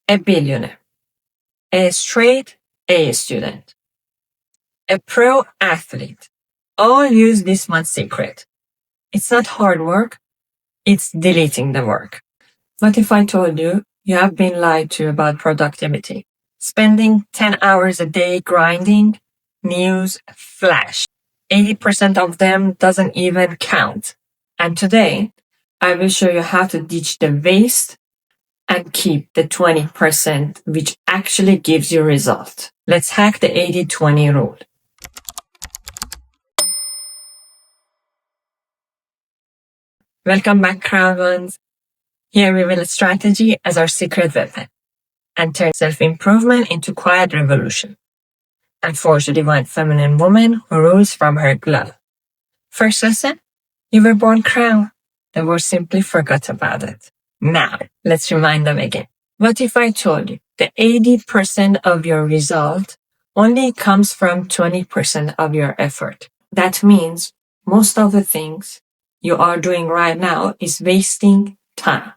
a billionaire, a straight A student, a pro athlete, all use this one secret. It's not hard work, it's deleting the work. What if I told you you have been lied to about productivity? Spending 10 hours a day grinding, news flash. 80% of them doesn't even count. And today, I will show you how to ditch the waste and keep the 20% which actually gives you result. Let's hack the 80-20 rule. Welcome back, Crown Ones. Here we will strategy as our secret weapon and turn self-improvement into quiet revolution and forge the divine feminine woman who rules from her glove. First lesson, you were born crown. The world simply forgot about it. Now, let's remind them again. What if I told you the 80% of your result only comes from 20% of your effort? That means most of the things you are doing right now is wasting time.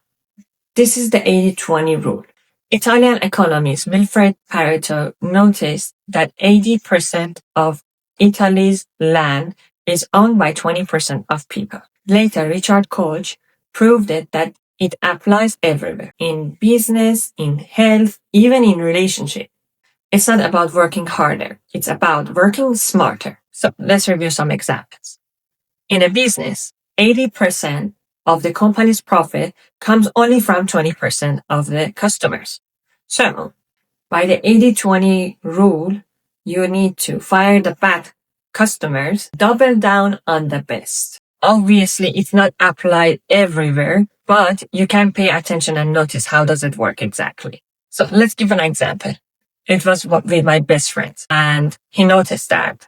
This is the 80-20 rule. Italian economist Wilfred Pareto noticed that 80% of Italy's land is owned by 20% of people. Later, Richard Koch proved that it applies everywhere, in business, in health, even in relationship. It's not about working harder. It's about working smarter. So let's review some examples. In a business, 80% of the company's profit comes only from 20% of the customers. So, by the 80-20 rule, you need to fire the bad customers, double down on the best. Obviously, it's not applied everywhere, but you can pay attention and notice how does it work exactly. So let's give an example. It was with my best friend, and he noticed that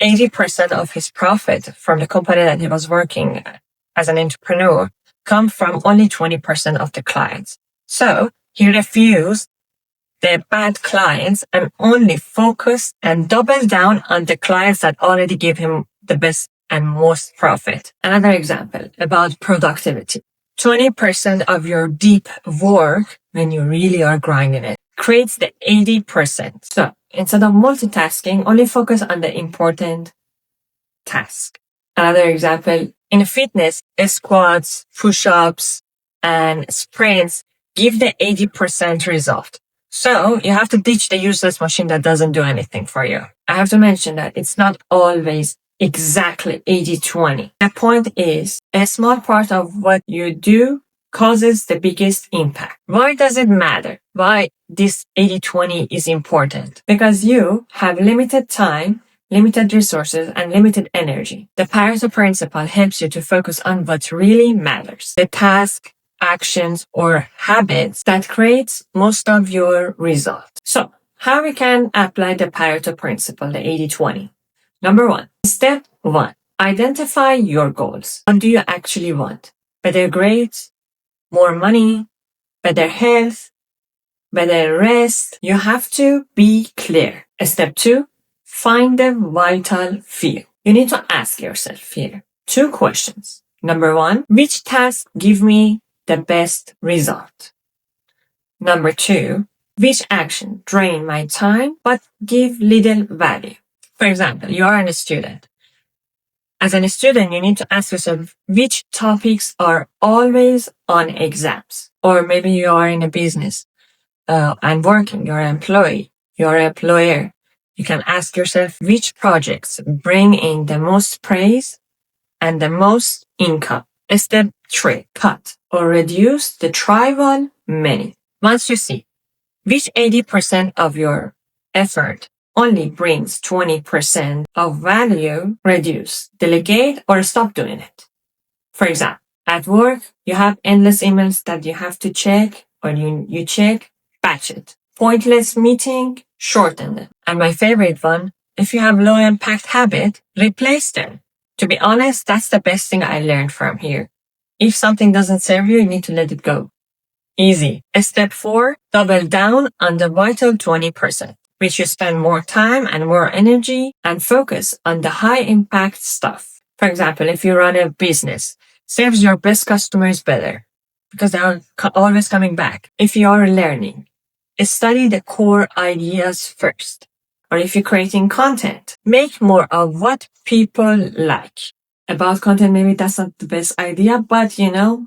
80% of his profit from the company that he was working at as an entrepreneur come from only 20% of the clients. So he refused the bad clients and only focused and doubled down on the clients that already give him the best and most profit. Another example about productivity. 20% of your deep work, when you really are grinding it, creates the 80%. So instead of multitasking, only focus on the important task. Another example, in fitness, squats, push-ups, and sprints give the 80% result. So you have to ditch the useless machine that doesn't do anything for you. I have to mention that it's not always exactly 80-20. The point is, a small part of what you do causes the biggest impact. Why does it matter? Why this 80-20 is important? Because you have limited time, limited resources, and limited energy. The Pareto Principle helps you to focus on what really matters. The task, actions, or habits that creates most of your results. So, how we can apply the Pareto Principle, the 80-20? Number 1. Step 1. Identify your goals. What do you actually want? Better grades? More money? Better health? Better rest? You have to be clear. Step 2. Find the vital fear. You need to ask yourself here 2 questions. Number 1, which task give me the best result? Number 2, which action drain my time but give little value? For example, you are a student. As a student, you need to ask yourself which topics are always on exams. Or maybe you are in a business and working, you're an employee, you're an employer. You can ask yourself which projects bring in the most praise and the most income. Step 3, cut or reduce the trivial many. Once you see which 80% of your effort only brings 20% of value, reduce, delegate, or stop doing it. For example, at work, you have endless emails that you have to check, or you check, batch it. Pointless meeting, shorten them. And my favorite one, if you have low impact habit, replace them. To be honest, that's the best thing I learned from here. If something doesn't serve you, you need to let it go. Easy. Step 4, double down on the vital 20%, which you spend more time and more energy and focus on the high impact stuff. For example, if you run a business, serves your best customers better, because they are always coming back. If you are learning, study the core ideas first. Or if you're creating content, make more of what people like. About content, maybe that's not the best idea, but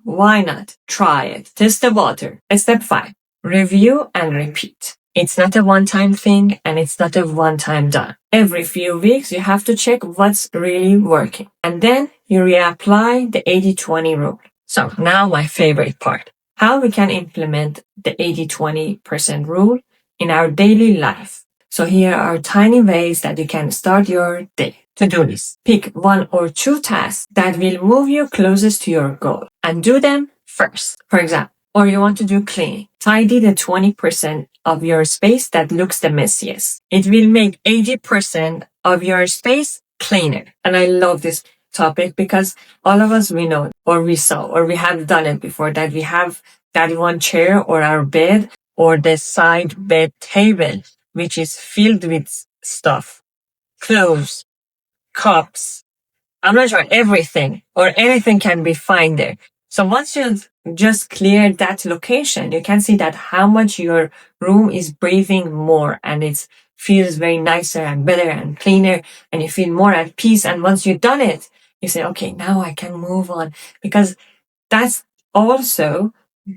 why not? Try it. Test the water. Step 5, review and repeat. It's not a one-time thing and it's not a one-time done. Every few weeks, you have to check what's really working. And then you reapply the 80-20 rule. So now my favorite part, how we can implement the 80-20% rule in our daily life. So here are tiny ways that you can start your day. To-do list. Pick 1 or 2 tasks that will move you closest to your goal and do them first. For example, or you want to do cleaning. Tidy the 20% of your space that looks the messiest. It will make 80% of your space cleaner. And I love this topic because all of us, we know or we saw or we have done it before that we have that one chair or our bed or the side bed table, which is filled with stuff, clothes, cups, I'm not sure, everything or anything can be found there. So once you just clear that location, you can see that how much your room is breathing more and it feels very nicer and better and cleaner and you feel more at peace. And once you've done it, you say, okay, now I can move on, because that's also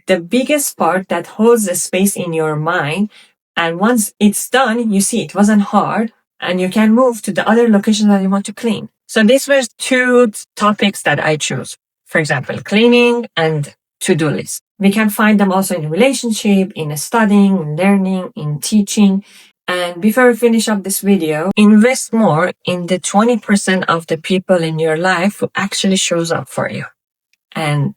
the biggest part that holds the space in your mind. And once it's done, you see it wasn't hard and you can move to the other location that you want to clean. So these were 2 topics that I chose. For example, cleaning and to-do list. We can find them also in relationship, in studying, in learning, in teaching. And before we finish up this video, invest more in the 20% of the people in your life who actually shows up for you. And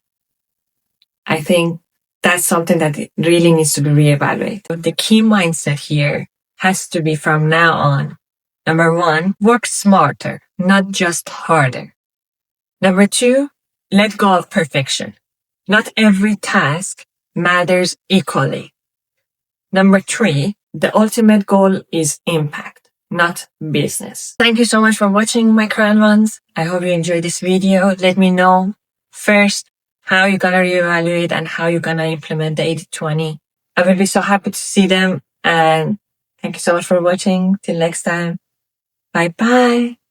I think that's something that really needs to be reevaluated. The key mindset here has to be from now on. Number 1, work smarter, not just harder. Number 2, let go of perfection. Not every task matters equally. Number 3, the ultimate goal is impact, not business. Thank you so much for watching, my crown ones. I hope you enjoyed this video. Let me know first how you're going to reevaluate and how you're going to implement the 80-20. I will be so happy to see them. And thank you so much for watching. Till next time. Bye-bye.